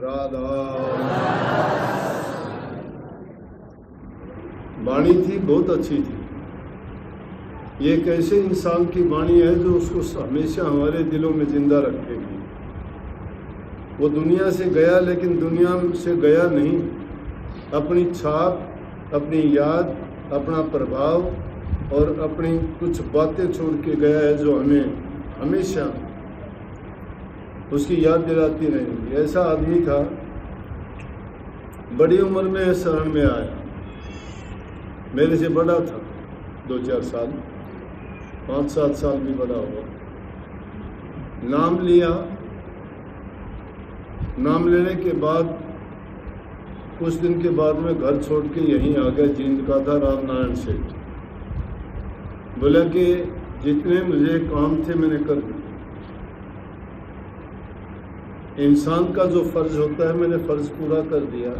राधा। वाणी थी, बहुत अच्छी थी। ये एक ऐसे इंसान की वाणी है जो उसको हमेशा हमारे दिलों में जिंदा रखेगी। वो दुनिया से गया, लेकिन दुनिया से गया नहीं, अपनी छाप, अपनी याद, अपना प्रभाव और अपनी कुछ बातें छोड़ के गया है जो हमें हमेशा उसकी याद दिलाती रहेंगी। ऐसा आदमी था, बड़ी उम्र में शरण में आया, मेरे से बड़ा था 2-4 साल, 5-7 साल भी बड़ा हुआ। नाम लिया, नाम लेने के बाद कुछ दिन के बाद में घर छोड़ के यहीं आ गया। जींद का था, राम नारायण सेठ। बोला कि जितने मुझे काम थे मैंने कर दिए। इंसान का जो फर्ज होता है मैंने फर्ज पूरा कर दिया।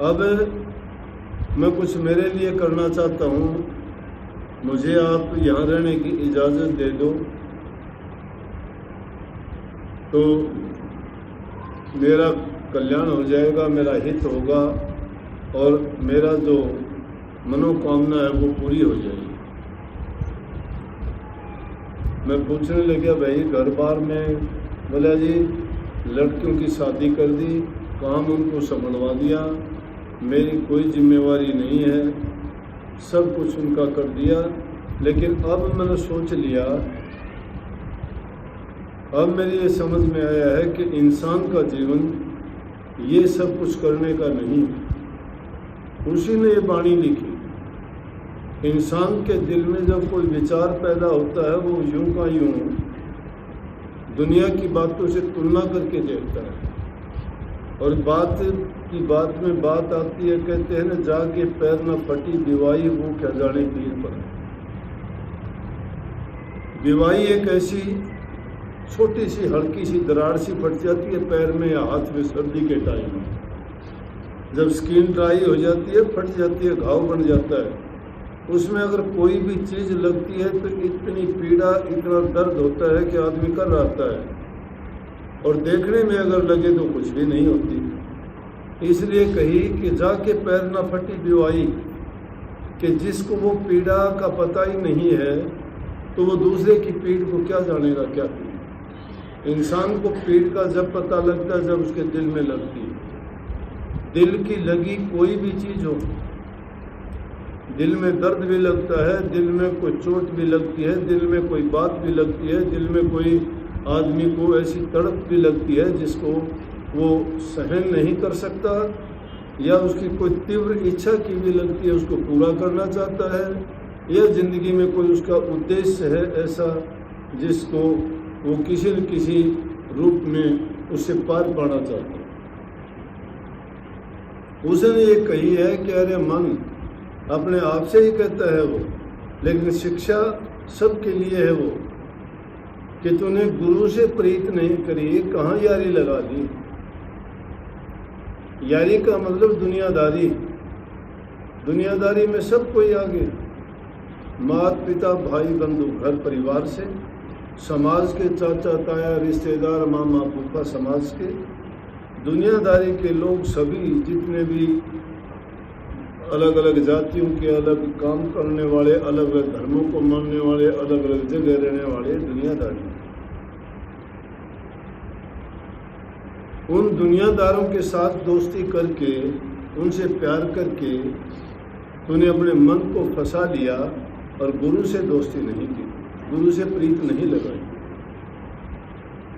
अब मैं कुछ मेरे लिए करना चाहता हूँ, मुझे आप यहाँ रहने की इजाज़त दे दो तो मेरा कल्याण हो जाएगा, मेरा हित होगा और मेरा जो मनोकामना है वो पूरी हो जाएगी। मैं पूछने लगा, भाई घर बार में? बोला जी लड़कियों की शादी कर दी, काम उनको संभलवा दिया, मेरी कोई जिम्मेवारी नहीं है, सब कुछ उनका कर दिया। लेकिन अब मैंने सोच लिया, अब मेरी ये समझ में आया है कि इंसान का जीवन ये सब कुछ करने का नहीं। उसी ने ये वाणी लिखी। इंसान के दिल में जब कोई विचार पैदा होता है वो यूं का यूं दुनिया की बातों से तुलना करके देखता है, और बात की बात में बात आती है। कहते हैं ना, जाके पैर न फटी बिवाई, वो क्या जाने पीर पर। बिवाई एक ऐसी छोटी सी हल्की सी दरार सी फट जाती है पैर में या हाथ में सर्दी के टाइम में। जब स्किन ड्राई हो जाती है, फट जाती है, घाव बन जाता है। उसमें अगर कोई भी चीज़ लगती है तो इतनी पीड़ा, इतना दर्द होता है कि आदमी कर रहता है, और देखने में अगर लगे तो कुछ भी नहीं होती। इसलिए कही कि जाके पैर न फटी बिवाई, कि जिसको वो पीड़ा का पता ही नहीं है तो वो दूसरे की पीड़ को क्या जानेगा, क्या पीड़। इंसान को पीड़ का जब पता लगता है जब उसके दिल में लगती है। दिल की लगी कोई भी चीज़ हो, दिल में दर्द भी लगता है, दिल में कोई चोट भी लगती है, दिल में कोई बात भी लगती है, दिल में कोई आदमी को ऐसी तड़प भी लगती है जिसको वो सहन नहीं कर सकता, या उसकी कोई तीव्र इच्छा की भी लगती है, उसको पूरा करना चाहता है, या ज़िंदगी में कोई उसका उद्देश्य है ऐसा जिसको वो किसी न किसी रूप में उससे पार पाना चाहता है। उसने ये कही है कि अरे मन अपने आप से ही कहता है वो, लेकिन शिक्षा सबके लिए है वो, कि तूने गुरु से प्रीत नहीं करी, कहाँ यारी लगा दी। यारी का मतलब दुनियादारी। दुनियादारी में सब कोई आगे, माता पिता भाई बंधु घर परिवार से, समाज के चाचा ताया रिश्तेदार मामा फूफा समाज के, दुनियादारी के लोग सभी जितने भी अलग अलग जातियों के, अलग काम करने वाले, अलग अलग धर्मों को मानने वाले, अलग अलग जगह रहने वाले दुनियादारी। उन दुनियादारों के साथ दोस्ती करके, उनसे प्यार करके तूने अपने मन को फंसा लिया और गुरु से दोस्ती नहीं की, गुरु से प्रीत नहीं लगाई।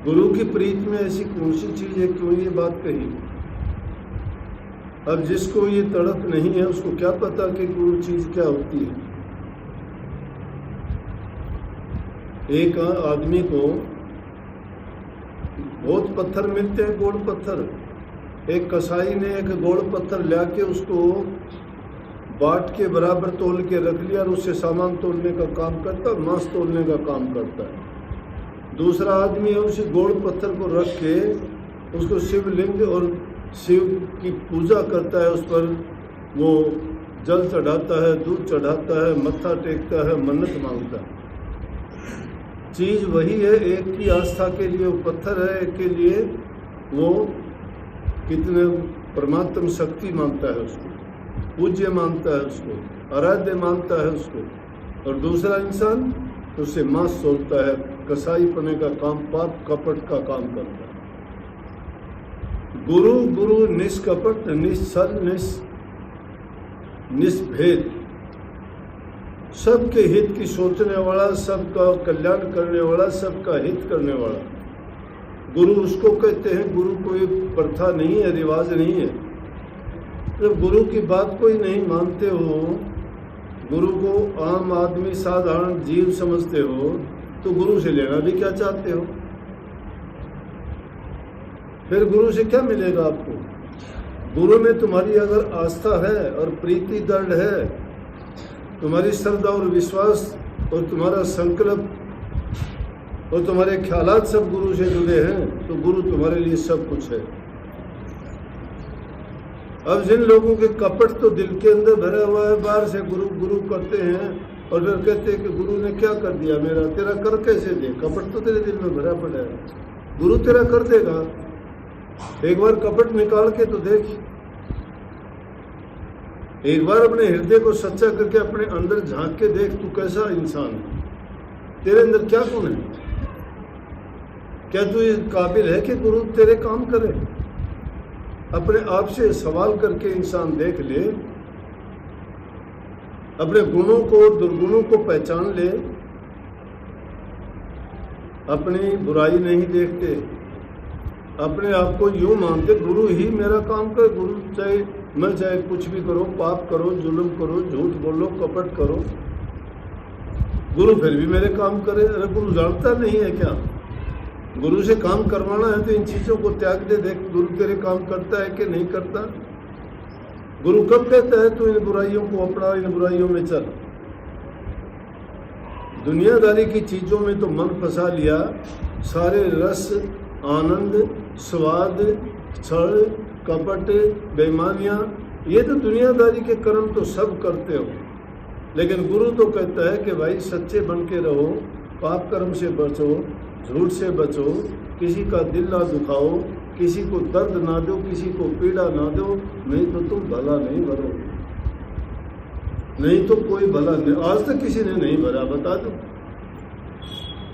गुरु की प्रीत में ऐसी कौन सी चीज़ है, क्यों ये बात कही। अब जिसको ये तड़प नहीं है उसको क्या पता कि गुरु चीज़ क्या होती है। एक आदमी को बहुत पत्थर मिलते हैं, गोड़ पत्थर। एक कसाई ने एक गोड़ पत्थर लाके उसको बाट के बराबर तोल के रख लिया और उससे सामान तोलने का काम करता है, मांस तोलने का काम करता है। दूसरा आदमी है, उसी गोड़ पत्थर को रख के उसको शिवलिंग और शिव की पूजा करता है, उस पर वो जल चढ़ाता है, दूध चढ़ाता है, मत्था टेकता है, मन्नत मांगता है। चीज़ वही है। एक की आस्था के लिए वो पत्थर है, एक के लिए वो कितने परमात्म शक्ति मानता है उसको, पूज्य मानता है उसको, आराध्य मानता है उसको। और दूसरा इंसान उससे मांस सोचता है, कसाई पने का काम, पाप कपट का काम करता है। गुरु गुरु निष्कपट, निश्चल, निष्भेद, सबके हित की सोचने वाला, सबका कल्याण करने वाला, सबका हित करने वाला गुरु उसको कहते हैं। गुरु कोई प्रथा नहीं है, रिवाज नहीं है। जब गुरु की बात कोई नहीं मानते हो, गुरु को आम आदमी साधारण जीव समझते हो, तो गुरु से लेना भी क्या चाहते हो? फिर गुरु से क्या मिलेगा आपको? गुरु में तुम्हारी अगर आस्था है और प्रीति दृढ़ है, तुम्हारी श्रद्धा और विश्वास और तुम्हारा संकल्प और तुम्हारे ख्यालात सब गुरु से जुड़े हैं, तो गुरु तुम्हारे लिए सब कुछ है। अब जिन लोगों के कपट तो दिल के अंदर भरा हुआ है, बाहर से गुरु गुरु करते हैं और फिर कहते हैं कि गुरु ने क्या कर दिया मेरा, तेरा कर कैसे दे? कपट तो तेरे दिल में भरा पड़ा है, गुरु तेरा कर देगा। एक बार कपट निकाल के तो देख, एक बार अपने हृदय को सच्चा करके अपने अंदर झांक के देख, तू कैसा इंसान है, तेरे अंदर क्या गुण है? क्या तू इस काबिल है कि गुरु तेरे काम करे? अपने आप से सवाल करके इंसान देख ले, अपने गुणों को, दुर्गुणों को पहचान ले। अपनी बुराई नहीं देखते, अपने आप को यूं मानते गुरु ही मेरा काम करे। गुरु चाहे मैं चाहे कुछ भी करो, पाप करो, जुल्म करो, झूठ बोलो, कपट करो, गुरु फिर भी मेरे काम करे। अरे गुरु जानता नहीं है क्या? गुरु से काम करवाना है तो इन चीज़ों को त्याग दे, देख गुरु तेरे काम करता है कि नहीं करता। गुरु कब कहता है तू इन बुराइयों को अपना, इन बुराइयों में चल। दुनियादारी की चीज़ों में तो मन फंसा लिया, सारे रस, आनंद, स्वाद, छल, कपट, बेईमानियाँ, ये तो दुनियादारी के कर्म तो सब करते हो। लेकिन गुरु तो कहता है कि भाई सच्चे बन के रहो, पाप कर्म से बचो, झूठ से बचो, किसी का दिल ना दुखाओ, किसी को दर्द ना दो, किसी को पीड़ा ना दो, नहीं तो तुम भला नहीं भरोगे। नहीं तो कोई भला नहीं, आज तक किसी ने नहीं भरा, बता दो।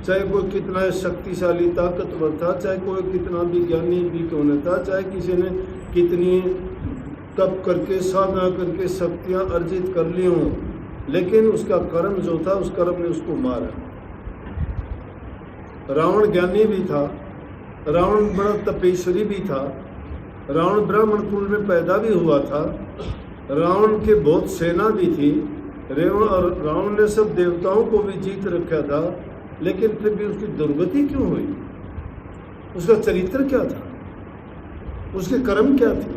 चाहे कोई कितना शक्तिशाली ताकतवर था, चाहे कोई कितना विज्ञानी भी क्यों न था, चाहे किसी ने कितनी तप करके, साधना करके शक्तियाँ अर्जित कर ली हों, लेकिन उसका कर्म जो था, उस कर्म ने उसको मारा। रावण ज्ञानी भी था, रावण बड़ा तपेश्वरी भी था, रावण ब्राह्मण कुल में पैदा भी हुआ था, रावण के बहुत सेना भी थी, रावण ने सब देवताओं को भी जीत रखा था, लेकिन फिर भी उसकी दुर्गति क्यों हुई? उसका चरित्र क्या था? उसके कर्म क्या थे?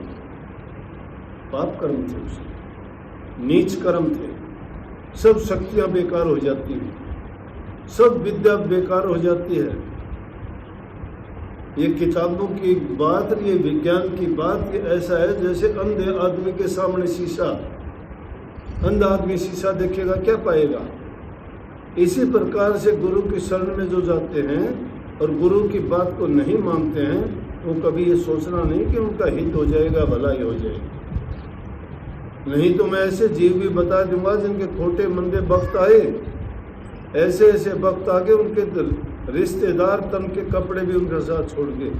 पाप कर्म थे, उसके नीच कर्म थे। सब शक्तियां बेकार हो जाती हैं, सब विद्या बेकार हो जाती है। ये किताबों की बात, ये विज्ञान की बात, ये ऐसा है जैसे अंधे आदमी के सामने शीशा, अंधा आदमी शीशा देखेगा क्या पाएगा? इसी प्रकार से गुरु की शरण में जो जाते हैं और गुरु की बात को नहीं मानते हैं, वो कभी ये सोचना नहीं कि उनका हित हो जाएगा, भलाई हो जाएगी। नहीं तो मैं ऐसे जीव भी बता दूंगा जिनके खोटे मंदे वक्त आए, ऐसे ऐसे वक्त आगे उनके रिश्तेदार तन के कपड़े भी उनके साथ छोड़ गए।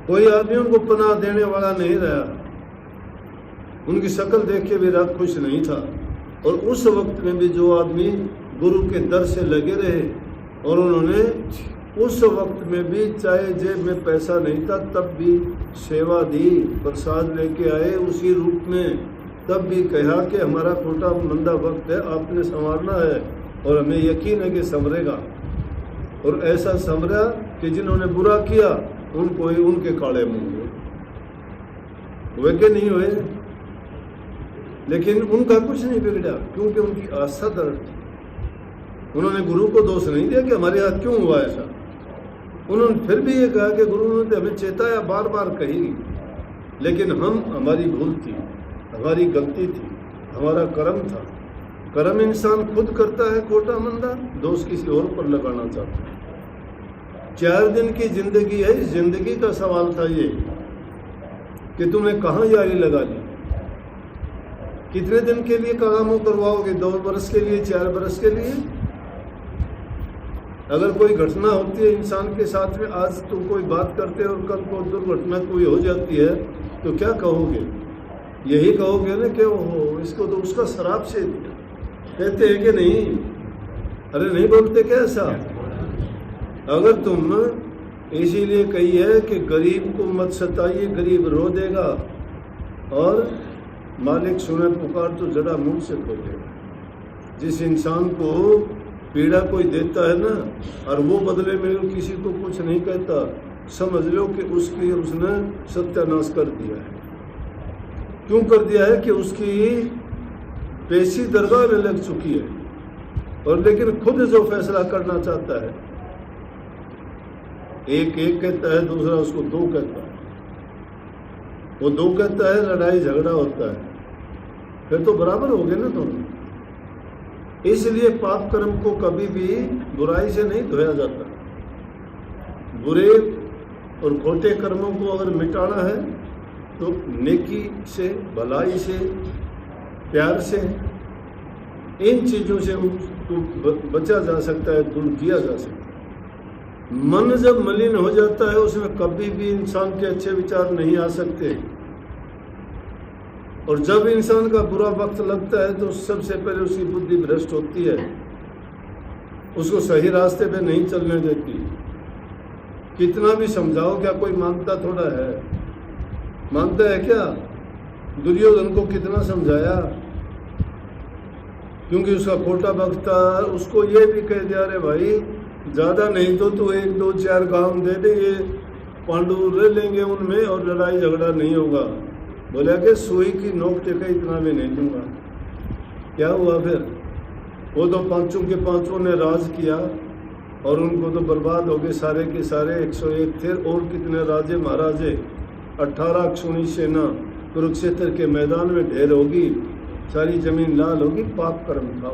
कोई आदमी उनको पनाह देने वाला नहीं रहा, उनकी शक्ल देख के भी रात खुश नहीं था। और उस वक्त में भी जो आदमी गुरु के दर से लगे रहे और उन्होंने उस वक्त में भी, चाहे जेब में पैसा नहीं था तब भी सेवा दी, प्रसाद लेके आए उसी रूप में, तब भी कहा कि हमारा खोटा मंदा वक्त है, आपने संवारना है और हमें यकीन है कि संवरेगा। और ऐसा संवरा कि जिन्होंने बुरा किया उनको ही उनके काले मुंह हुए कि नहीं हुए, लेकिन उनका कुछ नहीं बिगड़ा क्योंकि उनकी आस्था दृढ़ थी। उन्होंने गुरु को दोष नहीं दिया कि हमारे हाथ क्यों हुआ ऐसा। उन्होंने फिर भी ये कहा कि गुरु ने हमें चेताया, बार बार कही, लेकिन हमारी भूल थी, हमारी गलती थी, हमारा कर्म था, कर्म इंसान खुद करता है खोटा मंदा, दोष किसी और पर लगाना चाहता है। 4 दिन की जिंदगी है, इस जिंदगी का सवाल था ये कि तुमने कहाँ यारी लगा ली, कितने दिन के लिए कामों करवाओगे, 2 बरस के लिए, 4 बरस के लिए। अगर कोई घटना होती है इंसान के साथ में, आज तुम कोई बात करते हो और कल को दुर्घटना कोई हो जाती है, तो क्या कहोगे? यही कहोगे ना कि ओहो इसको तो उसका शराब से दिया, कहते हैं कि नहीं? अरे नहीं बोलते क्या ऐसा? अगर तुम इसीलिए कही है कि गरीब को मत सताइए, गरीब रो देगा, और मालिक सुने पुकार तो जड़ा मुंह से खोलेगा। जिस इंसान को पीड़ा कोई देता है ना, और वो बदले में किसी को कुछ नहीं कहता, समझ लो कि उसने सत्यानाश कर दिया है। क्यों कर दिया है? कि उसकी पेशी दरगाह में लग चुकी है, और लेकिन खुद जो फैसला करना चाहता है, एक कहता है, दूसरा उसको 2 कहता है, वो 2 कहता है, लड़ाई झगड़ा होता है, फिर तो बराबर हो गए ना दोनों। इसलिए पाप कर्म को कभी भी बुराई से नहीं धोया जाता। बुरे और खोटे कर्मों को अगर मिटाना है तो नेकी से, भलाई से, प्यार से, इन चीज़ों से उसको बचा जा सकता है, दूर किया जा सकता है। मन जब मलिन हो जाता है, उसमें कभी भी इंसान के अच्छे विचार नहीं आ सकते, और जब इंसान का बुरा वक्त लगता है तो सबसे पहले उसकी बुद्धि भ्रष्ट होती है, उसको सही रास्ते पे नहीं चलने देती। कितना भी समझाओ, क्या कोई मानता थोड़ा है? मानता है क्या? दुर्योधन को कितना समझाया, क्योंकि उसका खोटा वक्त था। उसको ये भी कह दिया, अरे भाई ज़्यादा नहीं तो तू 1, 2, 4 गांव दे दे, ये पांडु ले लेंगे उनमें, और लड़ाई झगड़ा नहीं होगा। बोला कि सुई की नोक टेका इतना भी नहीं दूंगा। क्या हुआ फिर? वो तो 5 के 5 ने राज किया, और उनको तो बर्बाद हो गए सारे के सारे। 101 थे, और कितने राजे महाराजे, 18 अक्षुणी सेना कुरुक्षेत्र के मैदान में ढेर होगी, सारी जमीन लाल होगी। पाप कर्म था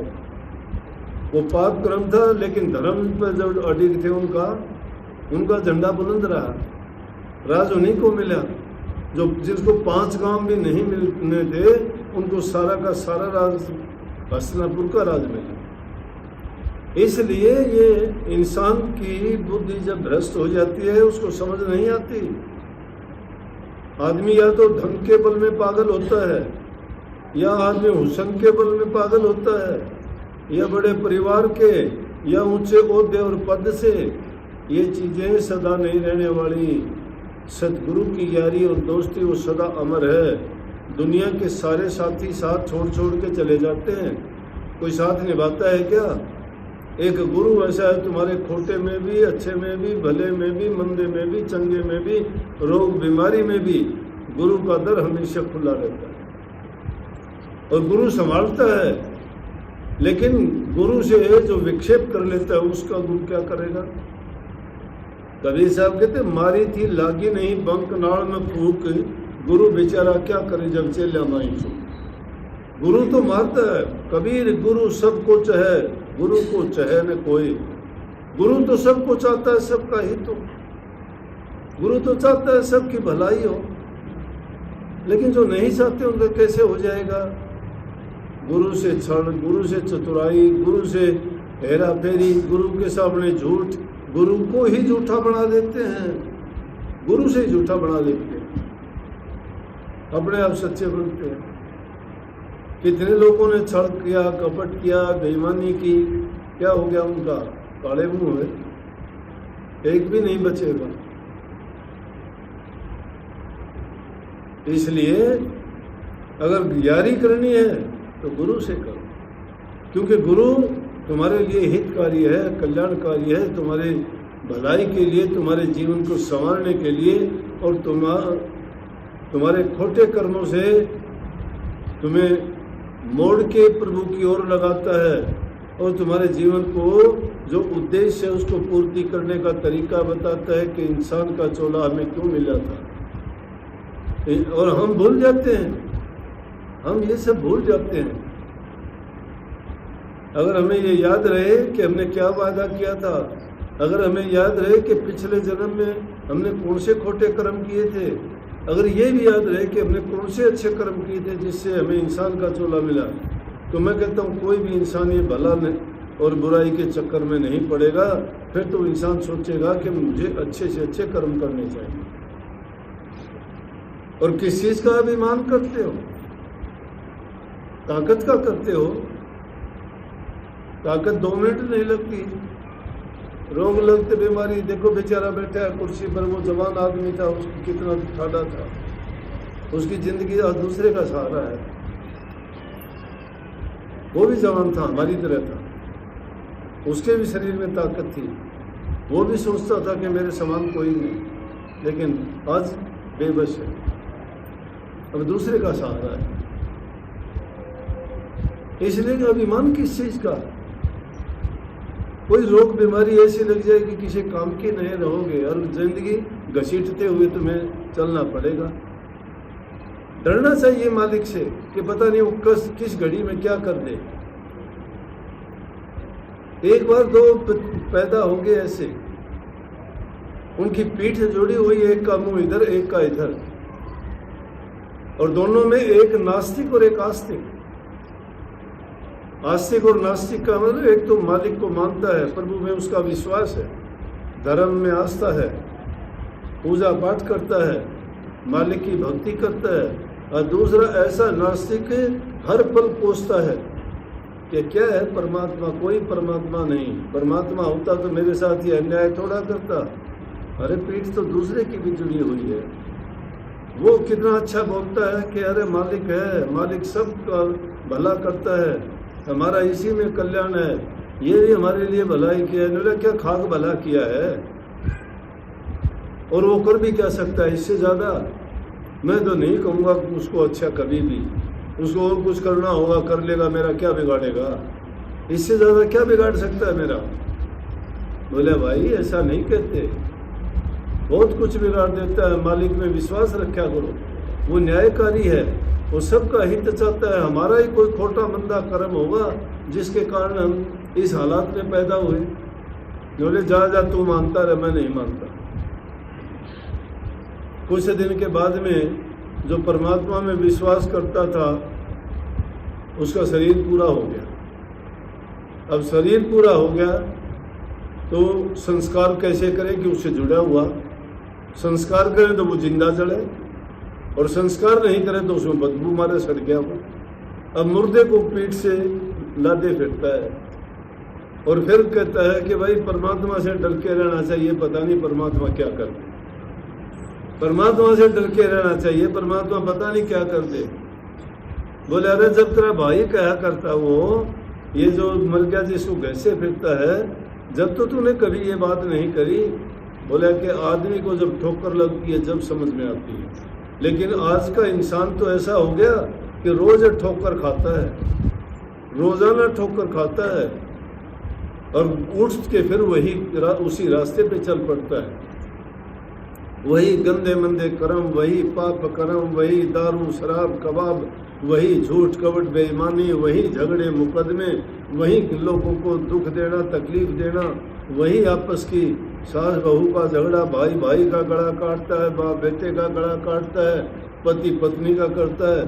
वो पाप कर्म था, लेकिन धर्म पर जब अडिग थे उनका झंडा बुलंद रहा। राज उन्हीं को मिला जो जिसको 5 गांव भी नहीं मिलने थे, उनको सारा का सारा राज हस्तिनापुर का राज मिला। इसलिए ये इंसान की बुद्धि जब भ्रष्ट हो जाती है, उसको समझ नहीं आती। आदमी या तो धन के बल में पागल होता है, या आदमी हुस्न के बल में पागल होता है, या बड़े परिवार के, या ऊंचे ओहदे और पद से। ये चीज़ें सदा नहीं रहने वाली। सतगुरु की यारी और दोस्ती वो सदा अमर है। दुनिया के सारे साथी साथ छोड़ छोड़ के चले जाते हैं, कोई साथ निभाता है क्या? एक गुरु ऐसा है, तुम्हारे खोटे में भी, अच्छे में भी, भले में भी, मंदे में भी, चंगे में भी, रोग बीमारी में भी गुरु का दर हमेशा खुला रहता है, और गुरु संभालता है। लेकिन गुरु से जो विक्षेप कर लेता है, उसका गुरु क्या करेगा? कबीर साहब कहते, मारी थी लागी नहीं बंक नाड़ में फूक, गुरु बेचारा क्या करे जब चेला माई चूक। गुरु तो मारता है। कबीर गुरु सबको चाहे, गुरु को चाहे न कोई। गुरु तो सबको चाहता है, सबका हित हो। गुरु तो चाहता है सबकी भलाई हो, लेकिन जो नहीं चाहते उनका कैसे हो जाएगा? गुरु से छल, गुरु से चतुराई, गुरु से हेरा फेरी, गुरु के सामने झूठ, गुरु को ही झूठा बना देते हैं, गुरु से ही झूठा बना देते हैं, अपने आप सच्चे बनते हैं। कितने लोगों ने छल किया, कपट किया, बेईमानी की, क्या हो गया उनका? काले मुंह है, एक भी नहीं बचेगा। इसलिए अगर यारी करनी है तो गुरु से करो, क्योंकि गुरु तुम्हारे लिए हितकारी है, कल्याणकारी है, तुम्हारे भलाई के लिए, तुम्हारे जीवन को संवारने के लिए, और तुम्हारे खोटे कर्मों से तुम्हें मोड़ के प्रभु की ओर लगाता है, और तुम्हारे जीवन को जो उद्देश्य है उसको पूर्ति करने का तरीका बताता है कि इंसान का चोला हमें क्यों मिला था। और हम भूल जाते हैं, हम ये सब भूल जाते हैं। अगर हमें ये याद रहे कि हमने क्या वादा किया था, अगर हमें याद रहे कि पिछले जन्म में हमने कौन से खोटे कर्म किए थे, अगर ये भी याद रहे कि हमने कौन से अच्छे कर्म किए थे जिससे हमें इंसान का चोला मिला, तो मैं कहता हूँ कोई भी इंसान ये भला और बुराई के चक्कर में नहीं पड़ेगा। फिर तो इंसान सोचेगा कि मुझे अच्छे से अच्छे कर्म करने चाहिए। और किस चीज़ का अभिमान करते हो? ताकत का करते हो। ताकत 2 मिनट नहीं लगती, रोग लगते, बीमारी। देखो बेचारा बैठा है कुर्सी पर, वो जवान आदमी था, उसकी कितना ठाडा था, उसकी जिंदगी आज दूसरे का सहारा है। वो भी जवान था, हमारी तरह था, उसके भी शरीर में ताकत थी, वो भी सोचता था कि मेरे समान कोई नहीं, लेकिन आज बेबस है, अब दूसरे का सहारा है। इसलिए अभिमान किस चीज का? कोई रोग बीमारी ऐसी लग जाएगी किसी काम की नहीं रहोगे और जिंदगी घसीटते हुए तुम्हें चलना पड़ेगा। डरना चाहिए मालिक से कि पता नहीं वो किस घड़ी में क्या कर दे। एक बार 2 पैदा होंगे ऐसे, उनकी पीठ जुड़ी हुई, एक का मुंह इधर एक का इधर, और दोनों में एक नास्तिक और एक आस्तिक। आस्तिक और नास्तिक का मतलब एक तो मालिक को मानता है, प्रभु में उसका विश्वास है, धर्म में आस्था है, पूजा पाठ करता है, मालिक की भक्ति करता है, और दूसरा ऐसा नास्तिक हर पल कोसता है कि क्या है परमात्मा, कोई परमात्मा नहीं, परमात्मा होता तो मेरे साथ ये अन्याय थोड़ा करता। अरे पीठ तो दूसरे की भी जुड़ी हुई है। वो कितना अच्छा बोलता है कि अरे मालिक है, मालिक सब का भला करता है, हमारा इसी में कल्याण है, ये भी हमारे लिए भलाई किया है। बोले क्या खाक भला किया है, और वो कर भी क्या सकता है इससे ज़्यादा? मैं तो नहीं कहूँगा उसको अच्छा कभी भी, उसको और कुछ करना होगा कर लेगा, मेरा क्या बिगाड़ेगा, इससे ज़्यादा क्या बिगाड़ सकता है मेरा? बोले भाई ऐसा नहीं कहते, बहुत कुछ बिगाड़ देता है। मालिक में विश्वास रखा करो, वो न्यायकारी है, वो सबका हित चाहता है। हमारा ही कोई खोटा मंदा कर्म होगा जिसके कारण हम इस हालात में पैदा हुए। बोले जा तू मानता रहे, मैं नहीं मानता। कुछ दिन के बाद में जो परमात्मा में विश्वास करता था उसका शरीर पूरा हो गया। अब शरीर पूरा हो गया तो संस्कार कैसे करें कि उससे जुड़ा हुआ, संस्कार करें तो वो जिंदा जले, और संस्कार नहीं करें तो उसमें बदबू मारे, सड़ गया वो। अब मुर्दे को पीठ से लादे फिरता है और फिर कहता है कि भाई परमात्मा से डर के रहना चाहिए, पता नहीं परमात्मा क्या कर दे, परमात्मा से डर के रहना चाहिए, परमात्मा पता नहीं क्या कर दे। बोले अरे जब तेरा भाई कहा करता वो, ये जो मर गया जिसको घसे फिरता है, जब तो तूने कभी ये बात नहीं करी। बोला कि आदमी को जब ठोकर लगती है जब समझ में आती है, लेकिन आज का इंसान तो ऐसा हो गया कि रोज ठोकर खाता है, रोजाना ठोकर खाता है, और उठ के फिर वही उसी रास्ते पे चल पड़ता है। वही गंदे मंदे कर्म, वही पाप कर्म, वही दारू शराब कबाब, वही झूठ कपट बेईमानी, वही झगड़े मुकदमे, वही लोगों को दुख देना तकलीफ देना, वही आपस की सास बहू का झगड़ा, भाई भाई का गला काटता है, बाप बेटे का गला काटता है, पति पत्नी का करता है।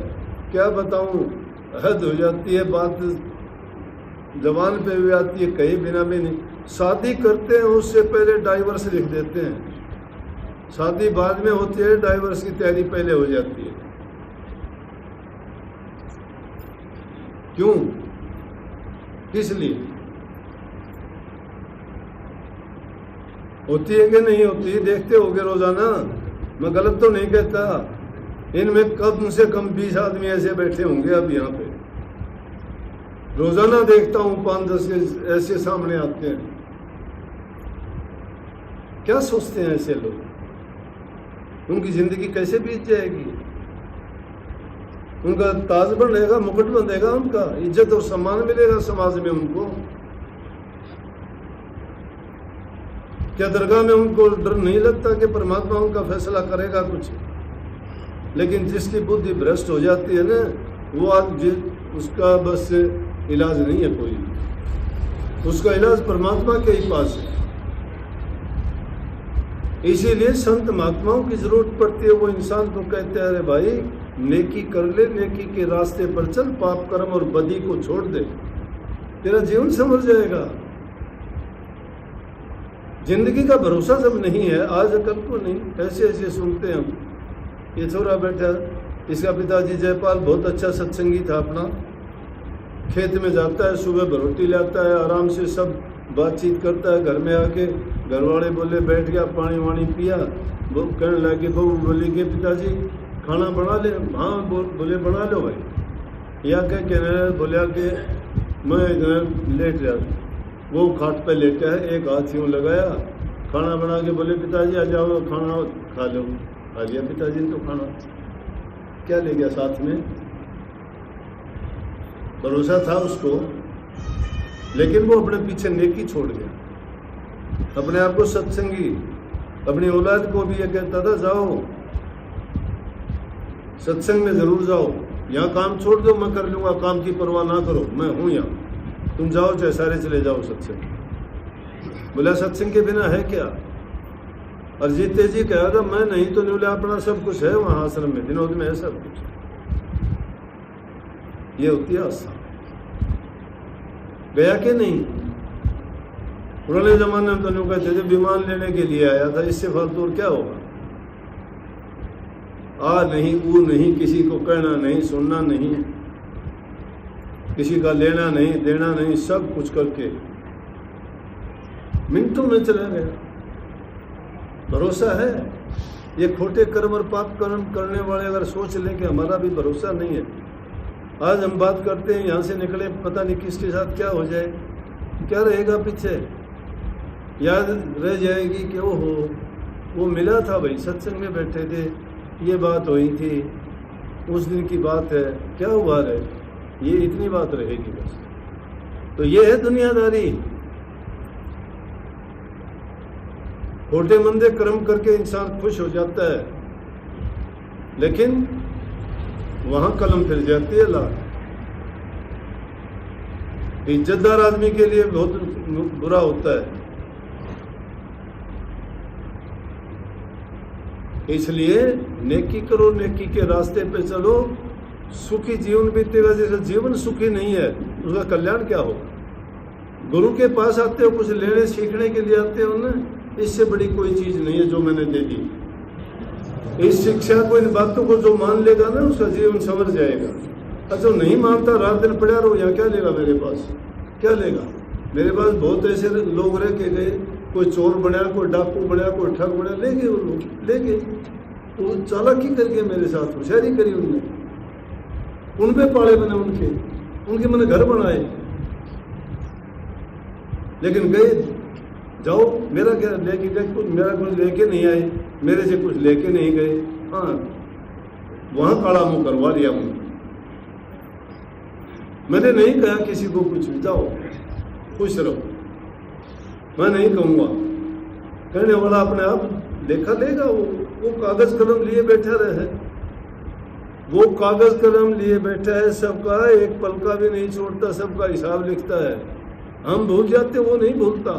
क्या बताऊं, हद हो जाती है, बात जबान पे भी आती है, कहीं बिना भी नहीं। शादी करते हैं उससे पहले डाइवर्स लिख देते हैं, शादी बाद में होती है, डाइवर्स की तैयारी पहले हो जाती है। क्यों, किस लिए होती है कि नहीं होती? देखते होगे रोजाना, मैं गलत तो नहीं कहता, इनमें कम से कम 20 आदमी ऐसे बैठे होंगे अब यहाँ पे, रोजाना देखता हूँ 5-10 ऐसे सामने आते हैं। क्या सोचते हैं ऐसे लोग? उनकी जिंदगी कैसे बीत जाएगी? उनका ताज बनेगा, मुकुट बंधेगा, उनका इज्जत और सम्मान मिलेगा समाज में उनको? क्या दरगाह में उनको डर नहीं लगता कि परमात्मा उनका फैसला करेगा कुछ? लेकिन जिसकी बुद्धि भ्रष्ट हो जाती है ना, वो आज उसका बस इलाज नहीं है कोई। उसका इलाज परमात्मा के ही पास है। इसीलिए संत महात्माओं की जरूरत पड़ती है। वो इंसान को कहते हैं, अरे भाई नेकी कर ले, नेकी के रास्ते पर चल, पाप कर्म और बदी को छोड़ दे, तेरा जीवन संभल जाएगा। जिंदगी का भरोसा जब नहीं है, आज कल को नहीं, ऐसे ऐसे सुनते हैं हम। ये छोरा बैठा, इसका पिताजी जयपाल बहुत अच्छा सत्संगी था अपना, खेत में जाता है, सुबह रोटी लाता है, आराम से सब बातचीत करता है। घर में आके घर वाले बोले बैठ गया, पानी वानी पिया, वो कहने लगे, बहू बोली कि पिताजी खाना बना ले। हाँ बोले बना लो भाई। या क्या कहने बोलिया कि मैं इधर लेट जा। वो खाट पे लेटा है, एक हाथ यूँ लगाया, खाना बना के बोले पिताजी आ जाओ खाना खा लो। खा लिया पिताजी ने तो खाना, क्या ले गया साथ में, भरोसा था उसको, लेकिन वो अपने पीछे नेकी छोड़ गया। अपने आप को सत्संगी, अपनी औलाद को भी ये कहता था, जाओ सत्संग में जरूर जाओ, यहाँ काम छोड़ दो, मैं कर लूंगा, काम की परवाह ना करो, मैं हूं यहाँ, तुम जाओ चाहे सारे चले जाओ सत्संग। बोला सत्संग के बिना है क्या? और जीते जी कहा था, मैं नहीं तो नहीं, बोला अपना सब कुछ है वहां आश्रम में, विनोद में है सब कुछ। ये होती है आस्था। गया कि नहीं? पुराने जमाने में तो नहीं कहते थे विमान लेने के लिए आया था, इससे फालतू और क्या होगा। आ नहीं, ऊ नहीं, किसी को कहना नहीं, सुनना नहीं, किसी का लेना नहीं, देना नहीं, सब कुछ करके मिनटों में चला गया। भरोसा है। ये खोटे कर्म और पाप कर्म करने वाले अगर सोच लें कि हमारा भी भरोसा नहीं है, आज हम बात करते हैं, यहाँ से निकले, पता नहीं किसके साथ क्या हो जाए, क्या रहेगा पीछे, याद रह जाएगी कि ओहो वो मिला था भाई, सत्संग में बैठे थे, ये बात हुई थी, उस दिन की बात है, क्या हुआ है, ये इतनी बात रहेगी बस। तो ये है दुनियादारी। खोटे मंदे कर्म करके इंसान खुश हो जाता है, लेकिन वहां कलम फिर जाती है लाल। इज्जतदार आदमी के लिए बहुत बुरा होता है। इसलिए नेकी करो, नेकी के रास्ते पे चलो, सुखी जीवन बीतेगा। जैसे जीवन सुखी नहीं है, उसका कल्याण क्या होगा। गुरु के पास आते हो, कुछ लेने सीखने के लिए आते हो ना, इससे बड़ी कोई चीज नहीं है जो मैंने दे दी। इस शिक्षा को, इन बातों को जो मान लेगा ना, उसका जीवन संवर जाएगा। जो नहीं मानता, रात दिन पड़ा रहो, यहाँ क्या लेगा मेरे पास, क्या लेगा। मेरे पास बहुत ऐसे लोग रह के गए, कोई चोर बना, कोई डाकू बना, कोई ठग बना, ले गए वो लोग, ले गए। वो चालाकी करके मेरे साथ होशियारी करी उनने, उन पे पाले बने, उनके मैंने घर बनाए, लेकिन गए, जाओ मेरा क्या लेके गए, कुछ मेरा कुछ लेके नहीं आए, मेरे से कुछ लेके नहीं गए। हाँ, वहां काला मुंह करवा लिया उन्होंने। मैंने नहीं कहा किसी को कुछ, जाओ खुश रहो, मैं नहीं कहूँगा। कहने वाला अपने आप देखा लेगा। वो कागज कलम लिए बैठा रहे, वो कागज कलम लिए बैठा है, सबका एक पल का भी नहीं छोड़ता, सबका हिसाब लिखता है। हम भूल जाते, वो नहीं भूलता।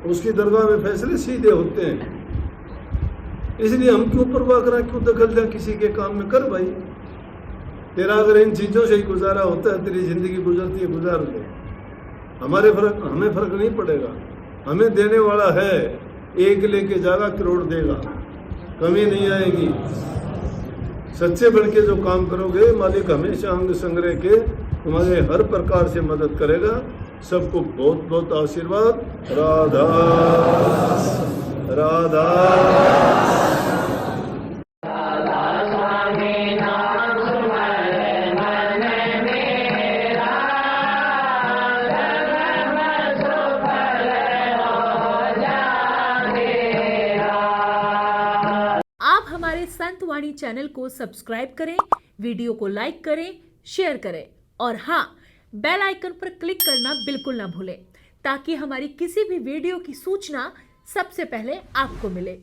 उसकी दरगाह में फैसले सीधे होते हैं। इसलिए हम क्यों परवाह करें, क्यों दखल दें किसी के काम में। कर भाई, तेरा अगर इन चीज़ों से ही गुजारा होता है, तेरी जिंदगी गुजरती है, गुजार ले। हमें फर्क नहीं पड़ेगा। हमें देने वाला है, एक लेके जाएगा, करोड़ देगा, कमी नहीं आएगी। सच्चे बन के जो काम करोगे, मालिक हमेशा अंग संग्रह के तुम्हारे हर प्रकार से मदद करेगा। सबको बहुत बहुत आशीर्वाद। राधा राधा। हमारे संत वाणी चैनल को सब्सक्राइब करें, वीडियो को लाइक करें, शेयर करें और हाँ, बेल आइकन पर क्लिक करना बिल्कुल ना भूलें, ताकि हमारी किसी भी वीडियो की सूचना सबसे पहले आपको मिले।